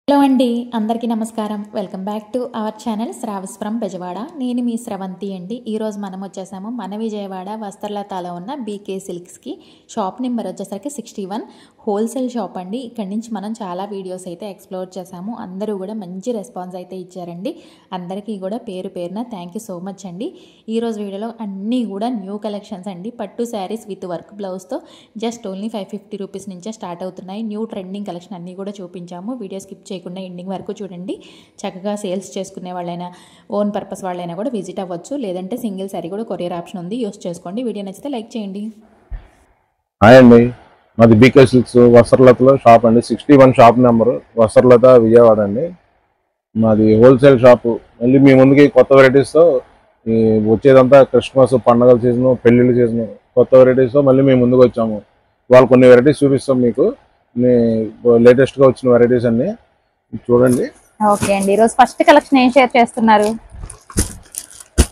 Hello అండి, అందరికీ నమస్కారం. Welcome back to our channel Shravas from Bezawada. నేను మీ స్రవంతి అండి. ఈరోజు మనం వచ్చేసాము మన విజయవాడ వస్త్రలతాలో ఉన్న బీకే సిల్క్స్కి. షాప్ నెంబర్ వచ్చేసరికి 61 హోల్సేల్ షాప్ అండి. ఇక్కడి నుంచి మనం చాలా వీడియోస్ అయితే ఎక్స్ప్లోర్ చేసాము. అందరూ కూడా మంచి రెస్పాన్స్ అయితే ఇచ్చారండి. అందరికీ కూడా పేరు పేరున థ్యాంక్ యూ సో మచ్ అండి. ఈరోజు వీడియోలో అన్నీ కూడా న్యూ కలెక్షన్స్ అండి. పట్టు శారీస్ విత్ వర్క్ బ్లౌజ్తో జస్ట్ ఓన్లీ 550 రూపీస్ నుంచే స్టార్ట్ అవుతున్నాయి. న్యూ ట్రెండింగ్ కలెక్షన్ అన్నీ కూడా చూపించాము. వీడియో స్కిప్ చేయకుండా ఎండింగ్ వరకు చూడండి. చక్కగా సేల్స్ చేసుకునే వాళ్ళైనా ఓన్ పర్పస్ వాళ్ళైనా కూడా విజిట్ అవ్వచ్చు. లేదంటే సింగిల్ సారీ కూడా కొరియర్ ఆప్షన్ ఉంది, యూస్ చేసుకోండి. వీడియో నచ్చితే లైక్ చేయండి. హాయ్ అండి, మాది బీకే సిల్క్స్ వస్త్రలతలో షాప్ అండి. 61 షాప్ నెంబరు, వస్త్రలత విజయవాడ అండి. మాది హోల్సేల్ షాపు. మళ్ళీ మీ ముందుకి కొత్త వెరైటీస్తో వచ్చేదంతా క్రిస్మస్ పండగల సీజను, పెళ్ళిళ్ళ సీజను, కొత్త వెరైటీస్తో మళ్ళీ మేము ముందుకు వచ్చాము. వాళ్ళు కొన్ని వెరైటీస్ చూపిస్తాం మీకు. లేటెస్ట్గా వచ్చిన వెరైటీస్ అన్ని చూడండి. ఓకే అండి, ఈరోజు ఫస్ట్ కలెక్షన్ ఏం షేర్ చేస్తున్నారు?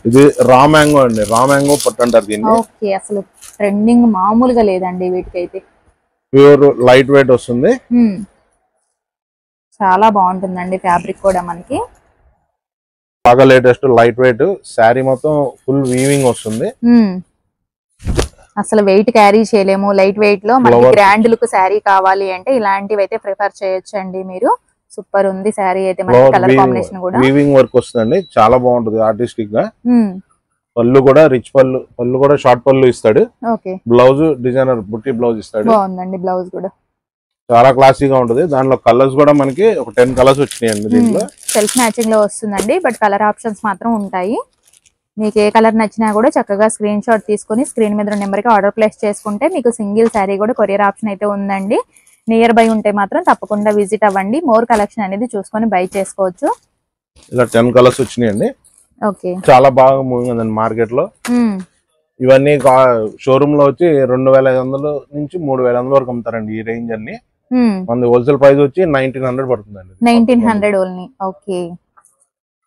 ఇది రా మ్యాంగో అండి. రా మ్యాంగో పట్టు అంటారు దీన్ని. ఓకే, అసలు ట్రెండింగ్ మామూలుగా లేదండి వీటికైతే. ప్యూర్ లైట్ వెయిట్ వస్తుంది. చాలా బాగుంటుందండి ఫ్యాబ్రిక్ కూడా మనకి. బాగా లేటెస్ట్ లైట్ వెయిట్ శారీ మొత్తం ఫుల్ వీవింగ్ వస్తుంది. అసలు వెయిట్ క్యారీ చేయలేము. లైట్ వెయిట్ లో మనకి గ్రాండ్ లుక్ శారీ కావాలి అంటే ఇలాంటివి అయితే ప్రిఫర్ చేయొచ్చు అండి మీరు. సూపర్ ఉంది శారీ అయితే. మనకి కలర్ కాంబినేషన్ కూడా వీవింగ్ వర్క్ వస్తుందండి, చాలా బాగుంటుంది ఆర్టిస్టిక్ గా. పళ్ళు కూడా రిచ్ పళ్ళు కూడా షార్ట్ పళ్ళు ఇస్తాడు. ఓకే, బ్లౌజ్ డిజైనర్ బుట్టి బ్లౌజ్ ఇస్తాడు. బాగుందండి బ్లౌజ్ కూడా చాలా క్లాసీగా ఉంటుంది. దాంట్లో కలర్స్ కూడా మనకి ఒక 10 కలర్స్ వచ్చినాయండి. దీంట్లో సెల్ఫ్ మ్యాచింగ్ లో వస్తుందండి, బట్ కలర్ ఆప్షన్స్ మాత్రం ఉంటాయి. మీకు ఏ కలర్ నచ్చినా కూడా చక్కగా స్క్రీన్ షాట్ తీసుకుని స్క్రీన్ మీద నెంబర్కి ఆర్డర్ ప్లేస్ చేసుకుంటే మీకు సింగిల్ శారీ కూడా కొరియర్ ఆప్షన్ అయితే ఉందండి. నియర్ బై ఉంటే మాత్రం తప్పకుండా విజిట్ అవ్వండి. మోర్ కలెక్షన్ అనేది చూసుకొని బై చేసుకోవచ్చు. ఇలా 10 కలర్స్ వచ్చినాయండి. ఓకే, చాలా బాగా మూవింగ్ ఉందండి మార్కెట్ లో. ఇవన్నీ షోరూమ్ లో వచ్చి 2500 నుంచి 3500 వరకు అమ్ముతారండి ఈ రేంజ్ అన్ని. మన హోల్సేల్ ప్రైస్ వచ్చి 1900 పడుతుందండి. 1900 ఓన్లీ. ఓకే,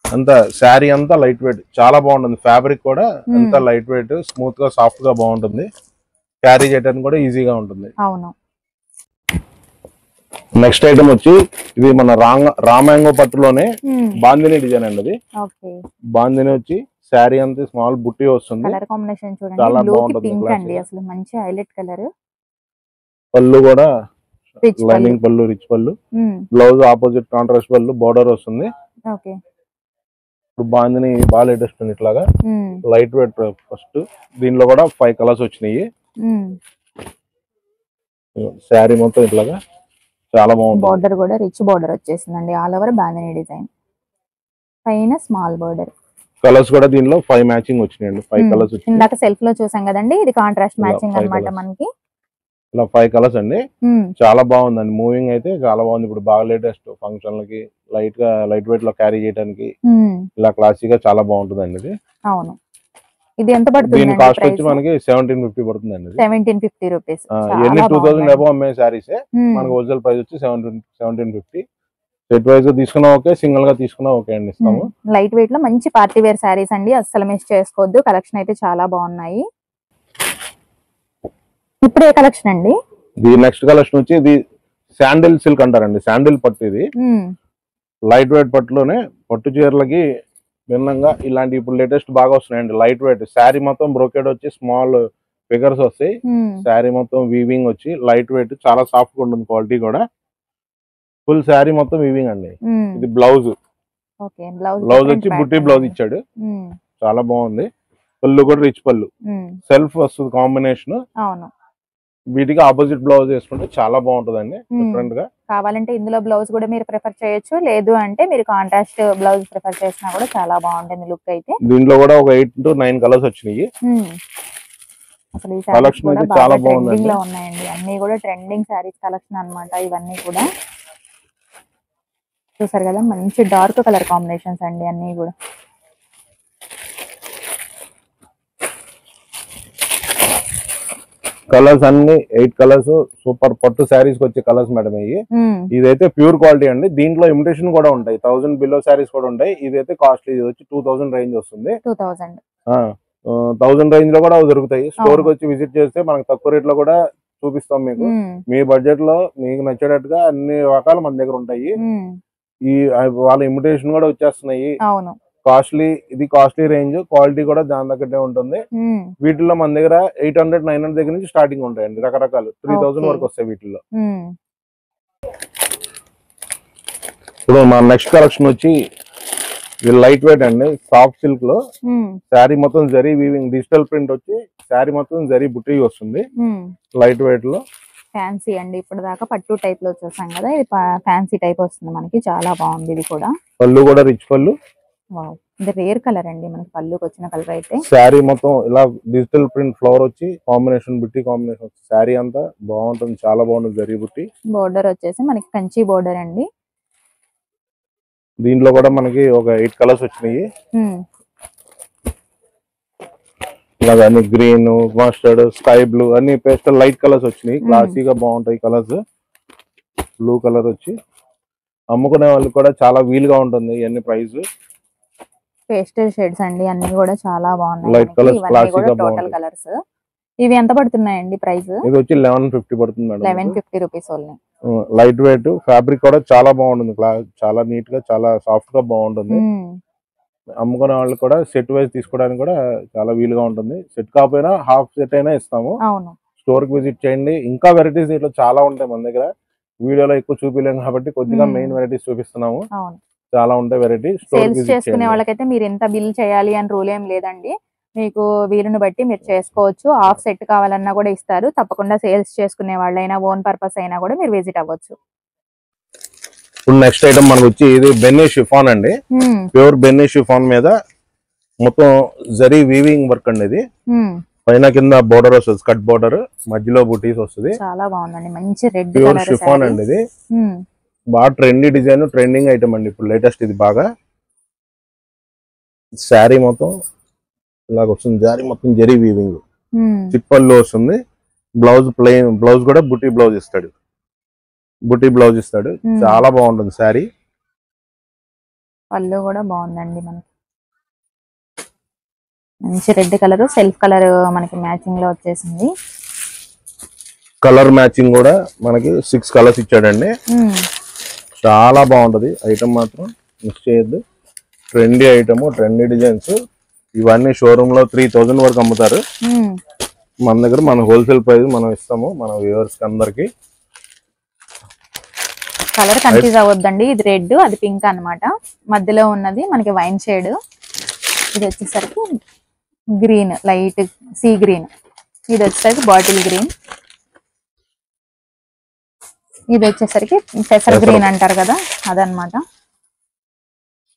అంతా శారీ అంతా లైట్ వెయిట్, చాలా బాగుంటుంది. ఫ్యాబ్రిక్ కూడా అంతా లైట్ వెయిట్, స్మూత్ గా సాఫ్ట్ గా బాగుంటుంది. క్యారీ చేయడానికి కూడా ఈజీగా ఉంటుంది. అవును. నెక్స్ట్ ఐటమ్ వచ్చి ఇది మన రా మ్యాంగో పట్టులోనే బాందిని డిజైన్ అండి. అది బాందిని వచ్చి శారీ అంతా స్మాల్ బుట్టి వస్తుంది. కలర్ కాంబినేషన్ చూడండి, చాలా బ్లూ కి బాగుంటుంది. పింక్ అండి, అసలు మంచి హైలైట్ కలర్. పళ్ళు కూడా రిచ్ లైనింగ్ పళ్ళు, రిచ్ పళ్ళు. బ్లౌజ్ ఆపోజిట్ కాంట్రాస్ట్ పళ్ళు, బోర్డర్ వస్తుంది. ఓకే, ఇప్పుడు బాందిని బాగా లేటెస్ట్ ఉంది. ఇట్లాగా లైట్ వెయిట్. ఫస్ట్ దీనిలో కూడా 5 కలర్స్ వచ్చినాయి. శారీ మొత్తం ఇట్లాగా చాలా బాగుంది. బోర్డర్ కూడా రిచ్ బోర్డర్ వచ్చేసిందండి. ఆల్ ఓవర్ బాందిని డిజైన్, పైన స్మాల్ బోర్డర్. కలర్స్ కూడా దీనిలో 5 మ్యాచింగ్ వచ్చినాయండి. 5 కలర్స్ వచ్చినాయి. ఇందాక సెల్ఫ్ లో చూసాం కదండి, ఇది కాంట్రాస్ట్ మ్యాచింగ్ అన్నమాట మనకి. ఇలా 5 కలర్స్ అండి. చాలా బాగుందండి. మూవింగ్ అయితే చాలా బాగుంది. ఇప్పుడు బాగా లేటెస్ట్ ఫంక్షన్లకి లైట్ వెయిట్ లో క్యారీ చేయడానికి ఇలా క్లాసీగా చాలా బాగుంటుందండి ఇది. అవును. ఇది ఎంత పడుతుంది? దీని కాస్ట్ వచ్చి మనకి 1750 పడుతుందండి. 1750 రూపీస్. ఎన్ని 2000 అబౌవ్ అమ్మే సారీస్ మనకి హోల్సేల్ ప్రైస్ వచ్చి 1750. సెట్ వైజ్ తీసుకున్నా ఓకే, సింగిల్ గా తీసుకున్నా ఓకే అండి, ఇస్తాము. లైట్ వెయిట్ లో మంచి పార్టీ వేర్ సారీస్ అండి, అస్సలు మిస్ చేసుకోవద్దు. కలెక్షన్ అయితే చాలా బాగున్నాయి. ఇప్పుడు ఏ కలెక్షన్ అండి? ఇది నెక్స్ట్ కలెక్షన్ వచ్చి ఇది శాండిల్ సిల్క్ అంటారండి. శాండిల్ పట్టు. ఇది లైట్ వెయిట్ పట్టులోనే పట్టు చీరలకి భిన్నంగా ఇలాంటి ఇప్పుడు లేటెస్ట్ బాగా వస్తున్నాయండి. లైట్ వెయిట్ శారీ మొత్తం బ్రోకెడ్ వచ్చి స్మాల్ ఫిగర్స్ వస్తాయి. శారీ మొత్తం వీవింగ్ వచ్చి లైట్ వెయిట్, చాలా సాఫ్ట్ గా ఉంటుంది. క్వాలిటీ కూడా ఫుల్ శారీ మొత్తం వీవింగ్ అండి. ఇది బ్లౌజ్. బ్లౌజ్ వచ్చి బుట్టి బ్లౌజ్ ఇచ్చాడు, చాలా బాగుంది. పళ్ళు కూడా రిచ్ పళ్ళు, సెల్ఫ్ వస్తుంది కాంబినేషన్. అవును, వీటికి ఆపోజిట్ బ్లౌజ్ వేసుకుంటే చాలా బాగుంటుందండి. డిఫరెంట్ గా కావాలంటే ఇందులో బ్లౌజ్ కూడా మీరు ప్రిఫర్ చేయొచ్చు. లేదు అంటే మీరు కాంట్రాస్ట్ బ్లౌజ్ ప్రిఫర్ చేసినా కూడా చాలా బాగుంటుంది లుక్ అయితే. దీంట్లో కూడా ఒక 8 to 9 కలర్స్ వచ్చినాయి. అసలు ఈ సారీస్ కూడా బాగా ట్రెండింగ్ లో ఉన్నాయండి. అన్ని కూడా ట్రెండింగ్ సారీస్ కలెక్షన్ అన్నమాట. ఇవన్నీ కూడా చూసారు కదా, మంచి డార్క్ కలర్ కాంబినేషన్స్ అండి అన్ని కూడా. కలర్స్ అన్ని 8 కలర్స్ సూపర్ పట్టు శారీస్ వచ్చే కలర్స్ మేడం. ఇదైతే ప్యూర్ క్వాలిటీ అండి. దీంట్లో ఇమిటేషన్ కూడా ఉంటాయి. 1000 బిలో శారీస్ కూడా ఉంటాయి. ఇదైతే కాస్ట్లీ, ఇది వచ్చి 2000 రేంజ్ వస్తుంది. 1000 రేంజ్ లో కూడా దొరుకుతాయి. స్టోర్ కి వచ్చి విజిట్ చేస్తే మనకు తక్కువ రేట్ లో కూడా చూపిస్తాం మీకు. మీ బడ్జెట్ లో మీకు నచ్చేటట్టుగా అన్ని రకాలు మన దగ్గర ఉంటాయి. వాళ్ళ ఇమిటేషన్ కూడా వచ్చేస్తున్నాయి. అవును. కాస్ట్లీ, ఇది కాస్ట్లీ రేంజ్, క్వాలిటీ కూడా దాని తగ్గట్టే ఉంటుంది. వీటిలో మన దగ్గర 800-900 దగ్గర నుంచి స్టార్టింగ్ ఉంటాయండి. రకరకాలు 3000 వరకు వస్తాయి వీటిల్లో. ఇప్పుడు మన నెక్స్ట్ కలెక్షన్ వచ్చి లైట్ వెయిట్ అండి, సాఫ్ట్ సిల్క్ లో శారీ మొత్తం జరీ వీవింగ్ డిజిటల్ ప్రింట్ వచ్చి శారీ మొత్తం జరీ బుట్టి వస్తుంది. లైట్ వెయిట్ లో ఫ్యాన్సీ అండి. ఇప్పుడు దాకా పట్టు టైప్ లో చూసాం కదా, ఇది ఫ్యాన్సీ టైప్ వస్తుంది మనకి. చాలా బాగుంది. ఇది కూడా పళ్ళు కూడా రిచ్ పళ్ళు. ఇది రేర్ కలర్ అండి మనకి పళ్ళుకి వచ్చిన కలర్. అయితే శారీ మొత్తం ఇలా డిజిటల్ ప్రింట్ ఫ్లవర్ వచ్చి కాంబినేషన్ బుట్టి కాంబినేషన్ వచ్చి శారీ అంతా బాగుంటుంది. చాలా బాగుంటుంది జరీ బుట్టి. బోర్డర్ వచ్చేసి మనకి కంచి బోర్డర్ అండి. దీంట్లో కూడా మనకి ఒక 8 కలర్స్ వచ్చినాయి. ఇలాగ అన్ని గ్రీన్, మస్టర్డ్, స్కై బ్లూ అన్ని పేస్టల్ లైట్ కలర్స్ వచ్చినాయి. క్లాసీగా బాగుంటాయి కలర్స్. బ్లూ కలర్ వచ్చి అమ్ముకునే వాళ్ళకి కూడా చాలా వీలుగా ఉంటుంది. ఇవన్నీ ప్రైస్ పేస్టల్ షేడ్స్ అండి, అన్ని కూడా చాలా బాగున్నాయి. లైట్ కలర్స్ క్లాసీగా టోటల్ కలర్స్. ఇవి ఎంత పడుతున్నాయండి ప్రైస్? ఇది వచ్చి 1150 పడుతుంది madam. 1150 rupees only. Light weight, fabric కూడా చాలా బాగుంటుంది. చాలా నీట్ గా, చాలా సాఫ్ట్ గా బాగుంటుంది. అమ్ముకునే వాళ్ళు కూడా సెట్ వైజ్ తీసుకోవడానికి కూడా చాలా వీలుగా ఉంటుంది. సెట్ కాకపోయినా హాఫ్ సెట్ అయినా ఇస్తాము. స్టోర్ కి విజిట్ చేయండి. ఇంకా వెరైటీస్ దీంట్లో చాలా ఉంటాయి మన దగ్గర. వీడియోలో ఎక్కువ చూపించలేము కాబట్టి కొద్దిగా మెయిన్ వెరైటీస్ చూపిస్తున్నాము. చాలా ఉంటాయి వెరైటీ. సేల్స్ చేసుకునే వాళ్ళకైతే మీరు ఎంత బిల్ చేయాలి అని రూల్ ఏం లేదండి. మీకు వీలుని బట్టి మీరు చేసుకోవచ్చు. హాఫ్ సెట్ కావాలన్నా కూడా ఇస్తారు. తప్పకుండా సేల్స్ చేసుకునే వాళ్ళైనా ఓన్ పర్పస్ అయినా కూడా మీరు విజిట్ అవ్వచ్చు. ఇప్పుడు నెక్స్ట్ ఐటమ్ మనకు వచ్చి ఇది బెన్నీ షిఫాన్ అండి. ప్యూర్ బెన్నీ షిఫాన్ మీద మొత్తం జరీ వీవింగ్ వర్క్ అండి. ఇది పైన కింద బోర్డర్ వస్తుంది, కట్ బోర్డర్, మధ్యలో బుటీస్ వస్తుంది. చాలా బాగుందండి. మంచి రెడ్ ప్యూర్ షిఫాన్ అండి. ఇది బాగా ట్రెండీ డిజైన్, ట్రెండింగ్ ఐటమ్ అండి ఇప్పుడు లేటెస్ట్. ఇది బాగా శారీ మొత్తం ఇలాగ వస్తుంది. శారీ మొత్తం జరీ వీవింగ్, చిప్పల్లో వస్తుంది. బ్లౌజ్ ప్లెయిన్, బ్లౌజ్ కూడా బుటీ బ్లౌజ్ ఇస్తాడు. బుటీ బ్లౌజ్ ఇస్తాడు. చాలా బాగుంటుంది శారీ. పళ్ళు కూడా బాగుందండి. మనకి మంచి రెడ్ కలర్, సెల్ఫ్ కలర్ మనకి మ్యాచింగ్ లో వచ్చేసింది. కలర్ మ్యాచింగ్ కూడా మనకి 6 కలర్స్ ఇచ్చాడండి. చాలా బాగుంటది ఐటమ్, మాత్రం మిస్ చేయొద్దు. Trendy item, trendy designs. ఇవన్నీ షోరూమ్ లో 3000 వరకు అమ్ముతారు. మన దగ్గర మన హోల్సేల్ ప్రైస్ మనం ఇస్తాము మన వ్యూవర్స్ అందరికి. కలర్ కన్ఫ్యూజ్ అవ్వద్దండి. ఇది రెడ్, అది పింక్ అన్నమాట. మధ్యలో ఉన్నది మనకి వైన్ షేడ్. ఇది వచ్చేసరికి గ్రీన్, లైట్ సీ గ్రీన్. ఇది వచ్చేసరికి బాటిల్ గ్రీన్. ఇది వచ్చేసరికి పెసర్ గ్రీన్ అంటారు కదా, అదనమాట.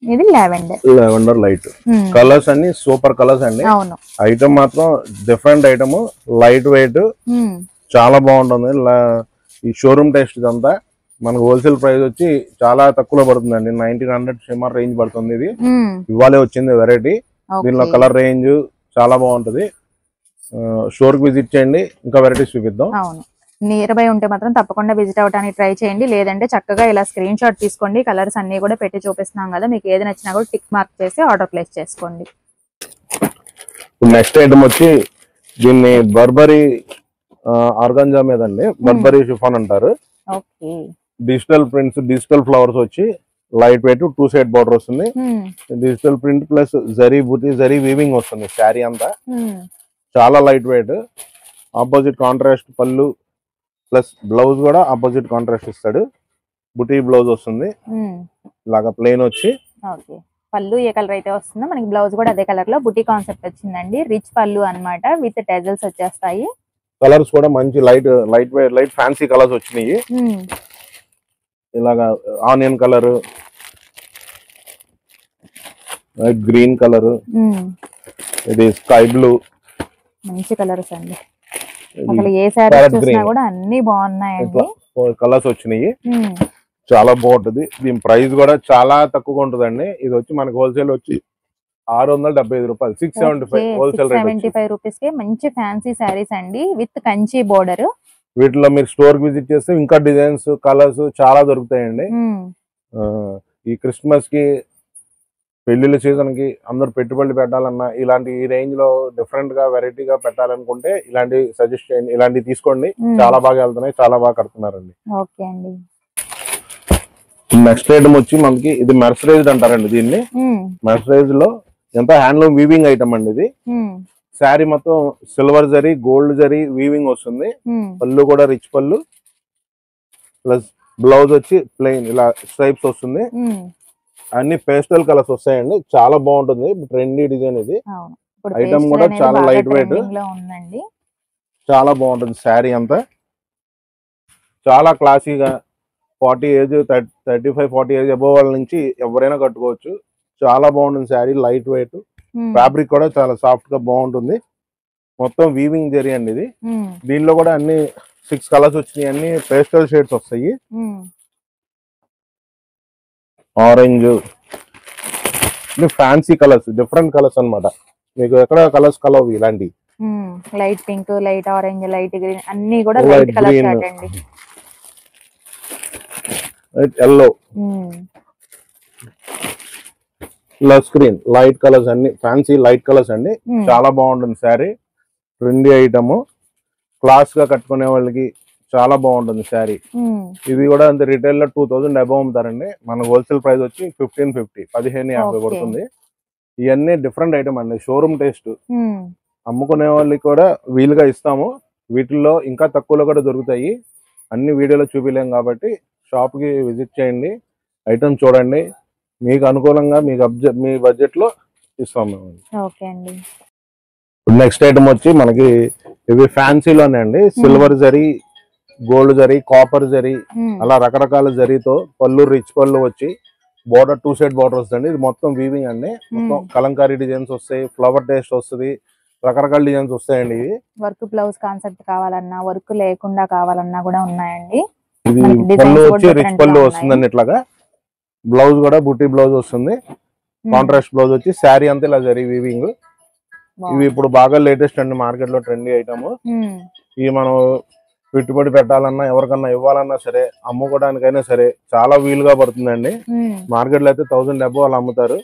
ఇది లావెండర్ లైట్. కలర్స్ అన్ని సూపర్ కలర్స్ అండి. అవును. ఐటమ్ మాత్రం డిఫరెంట్ ఐటమ్, లైట్ వెయిట్, చాలా బాగుంటుంది. ఈ షోరూమ్ టెస్ట్ ఇదంతా మనకు హోల్సేల్ ప్రైస్ వచ్చి చాలా తక్కువలో పడుతుందండి. 1900 షిమ్మర్ రేంజ్ పడుతుంది. ఇది ఇవాళే వచ్చింది వెరైటీ. దీనిలో కలర్ రేంజ్ చాలా బాగుంటది. స్టోర్ కి విజిట్ చేయండి, ఇంకా వెరైటీస్ చూపిద్దాం. అవును, నియర్ బై ఉంటే మాత్రం తప్పకుండా విజిట్ అవడానికి ట్రై చేయండి. లేదంటే చక్కగా ఇలా స్క్రీన్ షాట్ తీసుకోండి. కలర్స్ అన్ని కూడా పెట్టి చూపిస్తున్నాం కదా, మీకు ఏది నచ్చినా కూడా టిక్ మార్క్ చేసి ఆర్డర్ ప్లేస్ చేసుకోండి. నెక్స్ట్ ఐటమ్ వచ్చి దీన్ని బర్బరీ ఆర్గాంజా మీద అండి. బర్బరీ షిఫాన్ అంటారు. డిజిటల్ ప్రింట్స్, డిజిటల్ ఫ్లవర్స్ వచ్చి లైట్ వెయిట్, 2 సైడ్ బార్డర్ వస్తుంది. డిజిటల్ ప్రింట్ ప్లస్ జరీ బూటీ, జరీ వీవింగ్ వస్తుంది శారీ అంతా. చాలా లైట్ వెయిట్. ఆపోజిట్ కాంట్రాస్ట్ పళ్ళు ప్లస్ బ్లౌజ్ కూడా ఆపోజిట్ కాంట్రాస్ట్ ఇస్తాడు. బుటీ బ్లౌజ్ వస్తుంది. ఇలాగా ప్లెయిన్ వచ్చి పళ్ళు ఏ కలర్ అయితే వస్తుందో మనకి బ్లౌజ్ కూడా అదే కలర్ లో బుటీ కాన్సెప్ట్ వచ్చిందండి. రిచ్ పళ్ళు అన్నమాట, విత్ టెజల్స్ వచ్చేస్తాయి. కలర్స్ కూడా మంచి లైట్ ఫ్యాన్సీ కలర్స్ వచ్చినాయి. ఇలాగా ఆనియన్ కలర్, గ్రీన్ కలర్, ఇది స్కై బ్లూ, మంచి కలర్స్ అండి. అసలు ఏ సారీ చూసినా కూడా అన్ని బాగున్నాయండి. కలర్స్ వచ్చినాయి. చాలా బాగుంటది. దీని ప్రైస్ కూడా చాలా తక్కువగా ఉంటదండి. ఇది వచ్చి మనకి హోల్సేల్ వచ్చి 675 రూపాయలు, 675 హోల్సేల్ రేట్. 675 రూపీస్ కి మంచి ఫ్యాన్సీ సారీస్ అండి, విత్ కంచి బోర్డర్. వీటిలో మీరు స్టోర్ విజిట్ చేస్తే ఇంకా డిజైన్స్, కలర్స్ చాలా దొరుకుతాయండి. ఈ క్రిస్మస్ కి, పెళ్లిళ్ళ సీజన్ కి అందరు పెట్టుబడులు పెట్టాలన్నా, ఇలాంటి ఈ రేంజ్ లో డిఫరెంట్ గా వెరైటీగా పెట్టాలనుకుంటే ఇలాంటి సజెస్ట్ చేయండి. ఇలాంటివి తీసుకోండి. చాలా బాగా వెళ్తున్నాయి, చాలా బాగా కడుతున్నారండి. ఓకే అండి. నెక్స్ట్ ఐటమ్ వచ్చి మనకి ఇది మెర్సరైజ్డ్ అంటారండి దీన్ని. మెర్సరైజ్ లో ఎంత హ్యాండ్లూమ్ వీవింగ్ ఐటమ్ అండి ఇది. శారీ మొత్తం silver zari gold zari weaving వస్తుంది. పళ్ళు కూడా రిచ్ పళ్ళు ప్లస్ బ్లౌజ్ వచ్చి ప్లెయిన్ ఇలా స్ట్రైప్స్ వస్తుంది. అన్ని పేస్టల్ కలర్స్ వస్తాయండి. చాలా బాగుంటుంది. ట్రెండీ డిజైన్ ఇది. ఐటమ్ కూడా చాలా లైట్ వెయిట్, చాలా బాగుంటుంది. శారీ అంతా చాలా క్లాసీగా 40 ఏజ్ 35-40 ఏజ్ అబోవ్ వాళ్ళ నుంచి ఎవరైనా కట్టుకోవచ్చు. చాలా బాగుంటుంది శారీ. లైట్ వెయిట్, ఫ్యాబ్రిక్ కూడా చాలా సాఫ్ట్ గా బాగుంటుంది. మొత్తం వీవింగ్ జరీ అండి ఇది. దీనిలో కూడా అన్ని 6 కలర్స్ వచ్చినాయి. అన్ని పేస్టల్ షేడ్స్ వస్తాయి. Orange, fancy colours, different colours అన్నమాట. మీకు ఎక్కడ కలర్స్ కలవ్ ఇలాంటి light pink, light orange, light green అన్ని కూడా లైట్ కలర్ షార్ట్ అండి. ఎల్లో, లస్ గ్రీన్, లైట్ కలర్స్ అన్ని ఫ్యాన్సీ లైట్ కలర్స్ అండి. చాలా బాగుంటుంది శారీ. ట్రెండీ ఐటమ్, క్లాస్ గా కట్టుకునే వాళ్ళకి చాలా బాగుంటుంది శారీ. ఇది కూడా అంతే. రిటైల్ లో 2000 అబౌవ్ అమ్ముతారండి. మన హోల్సేల్ ప్రైస్ వచ్చి 1550 1550 పడుతుంది. ఇవన్నీ డిఫరెంట్ ఐటమ్ అండి. Showroom taste. అమ్ముకునే వాళ్ళకి కూడా వీలుగా ఇస్తాము. వీటిల్లో ఇంకా తక్కువలో కూడా దొరుకుతాయి. అన్ని వీడియోలో చూపిలేం కాబట్టి షాప్ కి విజిట్ చేయండి. ఐటమ్ చూడండి. మీకు అనుకూలంగా మీ బడ్జెట్ లో ఇస్తాము. నెక్స్ట్ ఐటమ్ వచ్చి మనకి ఇవి ఫ్యాన్సీలోనే అండి. Silver zari, gold zari, copper zari, అలా రకరకాల జరీతో పళ్ళు రిచ్ పళ్ళు వచ్చి బోర్డర్ 2 సైడ్ బోర్డర్ వస్తుంది. ఇది మొత్తం వీవింగ్ అండి. మొత్తం కలంకారీ డిజైన్స్ వస్తాయి. ఫ్లవర్ టేస్ట్ వస్తుంది. రకరకాల డిజైన్స్ వస్తాయండి. ఇవి వర్క్ బ్లౌజ్ కాన్సెప్ట్ కావాలన్నా, వర్క్ లేకుండా కావాలన్నా కూడా ఉన్నాయండి. ఇది పళ్ళు వచ్చి రిచ్ పళ్ళు వస్తుందండి. ఇట్లాగా బ్లౌజ్ కూడా బుట్టి బ్లౌజ్ వస్తుంది. కాంట్రాస్ట్ బ్లౌజ్ వచ్చి శారీ అంతా ఇలా జరీ వీవింగ్. ఇవి ఇప్పుడు బాగా లేటెస్ట్ అండి. మార్కెట్ లో ట్రెండీ ఐటమ్. ఇవి మనం పెట్టుబడి పెట్టాలన్నా, ఎవరికన్నా ఇవ్వాలన్నా సరే, అమ్ముకోవడానికైనా సరే చాలా వీలుగా పడుతుందండి. మార్కెట్ లో అయితే 1000 అబౌవ్ అలా అమ్ముతారు.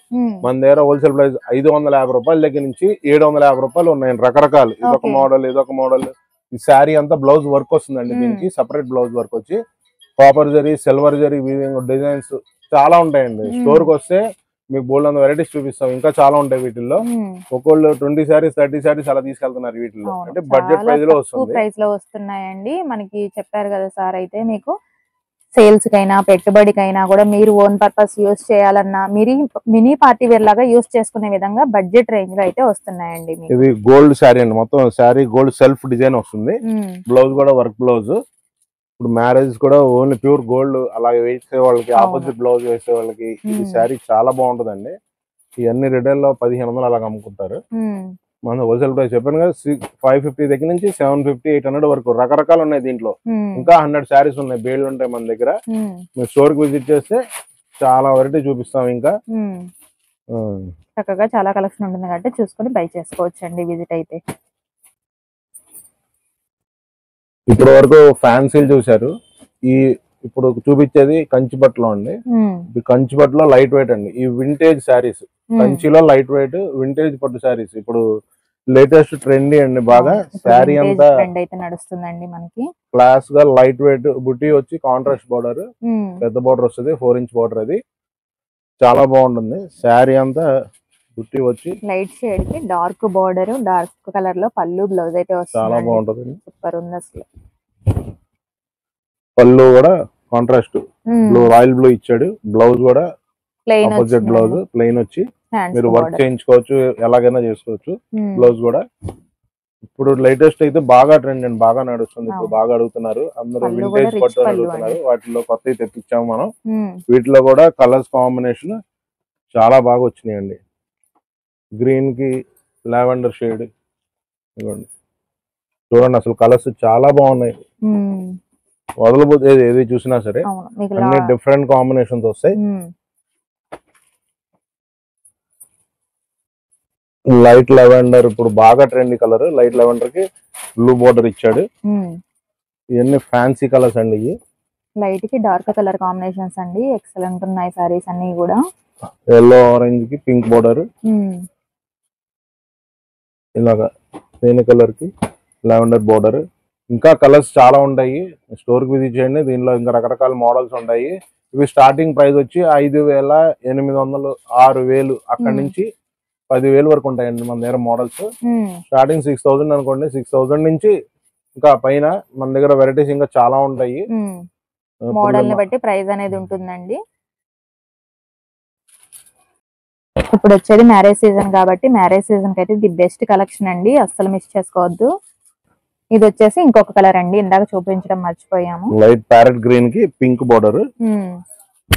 మన దగ్గర హోల్సేల్ ప్రైస్ 550 రూపాయల దగ్గర నుంచి 750 రూపాయలు ఉన్నాయండి. రకరకాలు. ఇదొక మోడల్, ఇదొక మోడల్. ఈ శారీ అంతా బ్లౌజ్ వర్క్ వస్తుందండి. దీనికి సపరేట్ బ్లౌజ్ వర్క్ వచ్చి copper zari, silver zari weaving designs చాలా ఉంటాయండి. స్టోర్ కి వస్తే మీకు బోల్డ్ అంత వెరైటీస్ చూపిస్తాం. ఇంకా చాలా ఉంటాయి వీటిల్లో. ఒక్కొళ్ళు 20 సారీస్ 30 సారీస్ అలా తీసుకెళ్తున్నారు వీటిల్లో. అంటే బడ్జెట్ ప్రైస్ లో వస్తుంది. ప్రైస్ లో వస్తున్నాయండి. మనకి చెప్పారు కదా సార్. అయితే మీకు సేల్స్ కైనా పెట్టుబడికైనా కూడా మీరు ఓన్ పర్పస్ యూస్ చేయాలన్నా, మీరు మినీ పార్టీ వేర్ లాగా యూస్ చేసుకునే విధంగా బడ్జెట్ రేంజ్ లో అయితే వస్తున్నాయండి. ఇది గోల్డ్ శారీ అండి. మొత్తం శారీ గోల్డ్ సెల్ఫ్ డిజైన్ వస్తుంది. బ్లౌజ్ కూడా వర్క్ బ్లౌజ్. ఇప్పుడు మ్యారేజ్ కూడా ఓన్లీ ప్యూర్ గోల్డ్ అలా వేసే వాళ్ళకి, ఆపోజిట్ బ్లౌజ్ వేసే వాళ్ళకి ఈ శారీ చాలా బాగుంటుందండి. ఇవన్నీ రిటైల్ లో 1500 అలాగ అమ్ముకుంటారు. మన హోల్సేల్ ప్రైస్ చెప్పాను కదా, 550 దగ్గర నుంచి 750, 800 వరకు రకరకాలు ఉన్నాయి. దీంట్లో ఇంకా 100 శారీస్ ఉన్నాయి. బేళ్ళు ఉంటాయి మన దగ్గర. మీరు స్టోర్ కి విజిట్ చేస్తే చాలా వెరైటీ చూపిస్తాం. ఇంకా చక్కగా చాలా కలెక్షన్ ఉంటుంది కాబట్టి చూసుకొని బై చేసుకోవచ్చు అండి విజిట్ అయితే. ఇప్పటి వరకు ఫ్యాన్సీలు చూసారు. ఇప్పుడు చూపించేది కంచిపట్లో అండి. కంచిపట్లో లైట్ వెయిట్ అండి. ఈ వింటేజ్ శారీస్, కంచిలో లైట్ వెయిట్ వింటేజ్ పట్టు శారీస్ ఇప్పుడు లేటెస్ట్ ట్రెండీ అండి. బాగా శారీ అంతా నడుస్తుందండి. మనకి క్లాస్ గా లైట్ వెయిట్ బుట్టి వచ్చి కాంట్రాస్ట్ బోర్డర్, పెద్ద బోర్డర్ వస్తుంది. 4 ఇంచ్ బోర్డర్. అది చాలా బాగుంటుంది. శారీ అంతా బుట్టి వచ్చి లైట్ షేడ్ కి డార్క్ బోర్డర్, డార్క్ కలర్ లో పళ్ళు, బ్లౌజ్ అయితే వస్తుంది. చాలా బాగుంటుంది. సూపర్ ఉంది అసలు. పళ్ళు కూడా కాంట్రాస్ట్ రాయల్ బ్లూ ఇచ్చాడు. బ్లౌజ్ కూడా ఆపోజిట్ బ్లౌజ్ ప్లెయిన్ వచ్చి మీరు వర్క్ చేయించుకోవచ్చు, ఎలాగైనా చేసుకోవచ్చు. బ్లౌజ్ కూడా ఇప్పుడు లేటెస్ట్ అయితే బాగా ట్రెండ్ అండి. బాగా నడుస్తుంది. ఇప్పుడు బాగా అడుగుతున్నారు అందరూ. వింటేజ్ పట్టు అడుగుతున్నారు. వాటిలో కొత్తవి తెప్పించాము మనం. వీటిలో కూడా కలర్స్ కాంబినేషన్ చాలా బాగా వచ్చినాయండి. గ్రీన్ కి లావెండర్ షేడ్ ఇవ్వండి. చూడండి అసలు కలర్స్ చాలా బాగున్నాయి. వదలబోతే ఏది చూసినా సరే అన్ని డిఫరెంట్ కాంబినేషన్స్ వస్తాయి. లైట్ లెవెండర్ ఇప్పుడు బాగా ట్రెండీ కలర్. లైట్ లెవెండర్ కి బ్లూ బోర్డర్ ఇచ్చాడు. ఇవన్నీ ఫ్యాన్సీ కలర్స్ అండి. ఇవి లైట్ కి డార్క్ కలర్ కాంబినేషన్స్ అండి. ఎక్సలెంట్ ఉన్నాయి సారీస్ అన్ని కూడా. ఎల్లో ఆరెంజ్ కి పింక్ బోర్డర్, ఇలాగా తేనె కలర్ కి లావెండర్ బోర్డర్. ఇంకా కలర్స్ చాలా ఉంటాయి. స్టోర్ కి విజిట్ చేయండి. దీనిలో ఇంకా రకరకాల మోడల్స్ ఉంటాయి. ఇవి స్టార్టింగ్ ప్రైస్ వచ్చి 5,800 6,000 అక్కడ నుంచి 10,000 వరకు ఉంటాయండి మన దగ్గర మోడల్స్. స్టార్టింగ్ 6,000 అనుకోండి. 6,000 నుంచి ఇంకా పైన మన దగ్గర వెరైటీస్ ఇంకా చాలా ఉంటాయి. మోడల్ ని బట్టి ప్రైస్ అనేది ఉంటుందండి. ఇప్పుడు వచ్చేది మ్యారేజ్ సీజన్ కాబట్టి మ్యారేజ్ సీజన్ కి అయితే ది బెస్ట్ కలెక్షన్ అండి, అస్సలు మిస్ చేసుకోవద్దు. ఇది వచ్చేసి ఇంకొక కలర్ అండి, ఇందాక చూపించడం మర్చిపోయాము. లైట్ ప్యారెట్ గ్రీన్ కి పింక్ బోర్డర్,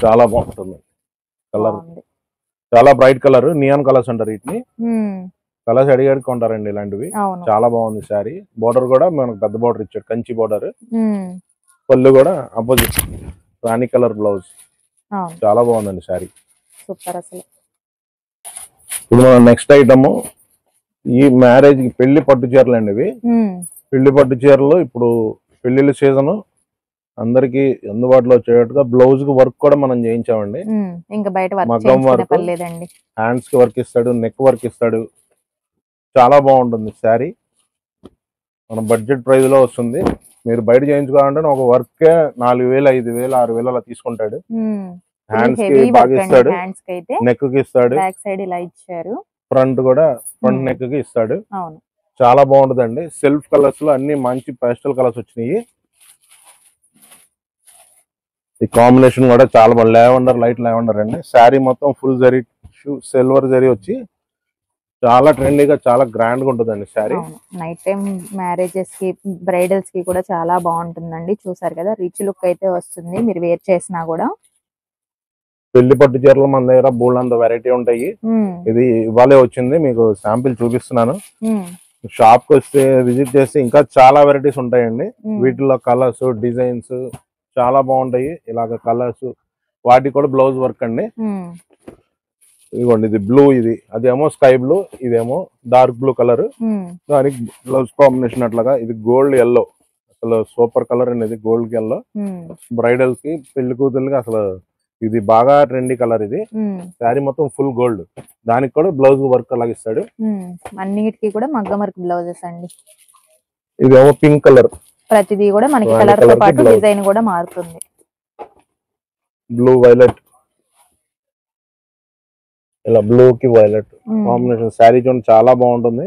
చాలా బాగుంటుంది కలర్. చాలా బ్రైట్ కలర్, నియాన్ కలర్స్ అంటారు వీటిని. కలర్స్ అడిగాడు కొంటారండి ఇలాంటివి. చాలా బాగుంది శారీ. బోర్డర్ కూడా మనకు పెద్ద బోర్డర్ ఇచ్చాడు, కంచి బోర్డర్. పళ్ళు కూడా అపోజిట్ రాణి కలర్ బ్లౌజ్. చాలా బాగుందండి శారీ, సూపర్ అసలు. ఇప్పుడు మన నెక్స్ట్ ఐటమ్ ఈ మ్యారేజ్ కి పెళ్లి పట్టు చీరలు అండి ఇవి. పెళ్లి పట్టు చీరలు ఇప్పుడు పెళ్లిళ్ళ సీజన్, అందరికి అందుబాటులో వచ్చేటట్టుగా బ్లౌజ్ కి వర్క్ కూడా మనం చేయించామండి. ఇంకా బయట మగ్గం వర్క్, హ్యాండ్స్ కి వర్క్ ఇస్తాడు, నెక్ వర్క్ ఇస్తాడు. చాలా బాగుంటుంది శారీ. మన బడ్జెట్ ప్రైస్ లో వస్తుంది. మీరు బయట చేయించుకోవాలంటే ఒక వర్క్ 4,000 5,000 6,000 అలా తీసుకుంటాడు. హ్యాండ్స్ కి బాగా ఇస్తాడు, నెక్ కి ఇస్తాడు, ఫ్రంట్ కూడా ఫ్రంట్ నెక్ కి ఇస్తాడు. చాలా బాగుంటుందండి. సెల్ఫ్ కలర్స్ లో అన్ని మంచి పేస్టల్ కలర్స్ వచ్చినాయి. ఈ కాంబినేషన్ కూడా చాలా బాగా లావెండర్, లైట్ లావెండర్ అండి. శారీ మొత్తం ఫుల్ జరీ సిల్వర్ జరీ వచ్చి చాలా ట్రెండీగా చాలా గ్రాండ్ గా ఉంటుందండి శారీ. నైట్ టైం మ్యారేజెస్ కి బ్రైడల్స్ కి కూడా చాలా బాగుంటుందండి. చూసారు కదా, రిచ్ లుక్ అయితే వస్తుంది మీరు వేర్ చేసినా కూడా. పెళ్లి పట్టు చీరలు మన దగ్గర బోల్డ్ వెరైటీ ఉంటాయి. ఇది ఇవాళే వచ్చింది, మీకు శాంపిల్ చూపిస్తున్నాను. షాప్ కి వస్తే విజిట్ చేస్తే ఇంకా చాలా వెరైటీస్ ఉంటాయండి. వీటిలో కలర్స్, డిజైన్స్ చాలా బాగుంటాయి. ఇలాగ కలర్స్, వాటికి కూడా బ్లౌజ్ వర్క్ అండి. ఇదిగోండి, ఇది బ్లూ, ఇది అదేమో స్కై బ్లూ, ఇదేమో డార్క్ బ్లూ కలర్. దానికి బ్లౌజ్ కాంబినేషన్ అట్లాగా. ఇది గోల్డ్ ఎల్లో, అసలు సూపర్ కలర్ అండి. ఇది గోల్డ్ ఎల్లో బ్రైడల్ కి, పెళ్లి కూతుర్లకి అసలు ఇది బాగా ట్రెండీ కలర్. ఇది శారీ మొత్తం ఫుల్ గోల్డ్, దానికి కూడా బ్లౌజ్ వర్క్ అలాగే ఇస్తాడు. అన్నిటికీ కూడా మగ్గం వర్క్ బ్లౌజెస్ అండి. ఇదేమో పింక్ కలర్, ప్రతిదీ కూడా మనకి కలర్ తో పాటు డిజైన్ కూడా మారుతుంది. బ్లూ వైలెట్, ఇలా బ్లూ కి వైలెట్ కాంబినేషన్. శారీ చూడండి చాలా బాగుంటుంది.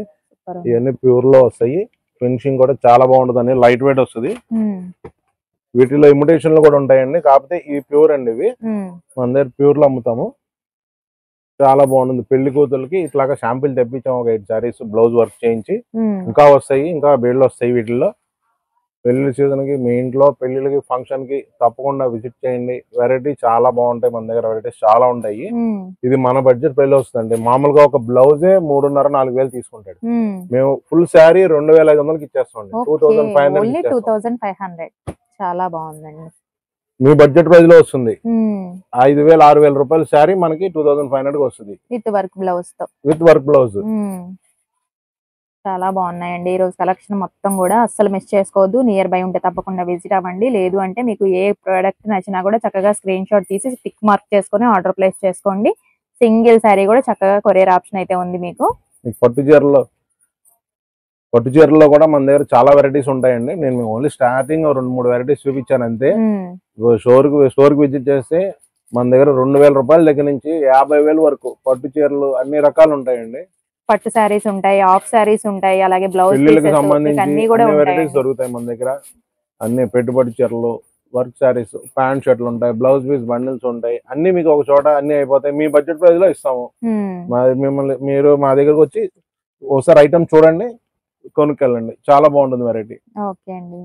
ఇవన్నీ ప్యూర్ లో వస్తాయి. ఫినిషింగ్ కూడా చాలా బాగుంటుంది, లైట్ వెయిట్ వస్తుంది. వీటిలో ఇమిటేషన్లు కూడా ఉంటాయండి, కాకపోతే ఇవి ప్యూర్ అండి. ఇవి మన దగ్గర ప్యూర్ లో అమ్ముతాము. చాలా బాగుంటుంది. పెళ్లి కూతుర్లకి ఇట్లాగా శాంపిల్ తెప్పించాము ఒక 8 సారీస్ బ్లౌజ్ వర్క్ చేయించి. ఇంకా వస్తాయి, ఇంకా బేళ్ళు వస్తాయి. వీటిల్లో పెళ్లి సీజన్ కి, మీ ఇంట్లో పెళ్లిళ్ళకి, ఫంక్షన్ కి తప్పకుండా విజిట్ చేయండి. వెరైటీ చాలా బాగుంటాయి మన దగ్గర, వెరైటీస్ చాలా ఉంటాయి. ఇది మన బడ్జెట్ ప్రైస్ లో వస్తుందండి. మామూలుగా ఒక బ్లౌజే 3,500-4,000 తీసుకుంటాడు. మేము ఫుల్ శారీ 2,500కి ఇచ్చేస్తామండి. 2,500. చాలా బాగుందండి. మీ బడ్జెట్ ప్రైస్ లో వస్తుంది. 5,000-6,000 రూపాయల శారీ మనకి 2,500కి వస్తుంది విత్ వర్క్ బ్లౌజ్ తో. With work blouse. చాలా బాగున్నాయండి ఈ రోజు కలెక్షన్ మొత్తం కూడా, అస్సలు మిస్ చేసుకోవద్దు. నియర్ బై ఉంటే తప్పకుండా విజిట్ అవ్వండి. లేదు అంటే మీకు ఏ ప్రోడక్ట్ నచ్చినా కూడా చక్కగా స్క్రీన్ షాట్ తీసి టిక్ మార్క్ చేసుకొని ఆర్డర్ ప్లేస్ చేసుకోండి. సింగిల్ శారీ కూడా చక్కగా కొరియర్ ఆప్షన్ అయితే ఉంది మీకు. పట్టు చీరల్లో కూడా మన దగ్గర చాలా వెరైటీస్ ఉంటాయండి. నేను ఓన్లీ స్టార్టింగ్ 2-3 వెరైటీస్ చూపించాను అంతే. స్టోర్ కి విజిట్ చేస్తే మన దగ్గర 2,000 రూపాయల దగ్గర నుంచి 50,000 వరకు పట్టు చీరలు అన్ని రకాలు ఉంటాయండి. పట్టు శారీస్ ఉంటాయి, హాఫ్ శారీస్ ఉంటాయి, అలాగే బ్లౌజ్ పిల్లలకి సంబంధించి వెరైటీస్ దొరుకుతాయి మన దగ్గర. అన్ని పెట్టుబడి చీరలు, వర్క్ శారీస్, ప్యాంట్ షర్ట్లు ఉంటాయి, బ్లౌజ్ పీస్ బండిల్స్ ఉంటాయి. అన్ని మీకు ఒక చోట అన్ని అయిపోతాయి. మీ బడ్జెట్ ప్రైస్ లో ఇస్తాము. మీరు మా దగ్గరకు వచ్చి ఒకసారి ఐటమ్ చూడండి, కొనుక్కెళ్ళండి. చాలా బాగుంటుంది వెరైటీ. ఓకే అండి.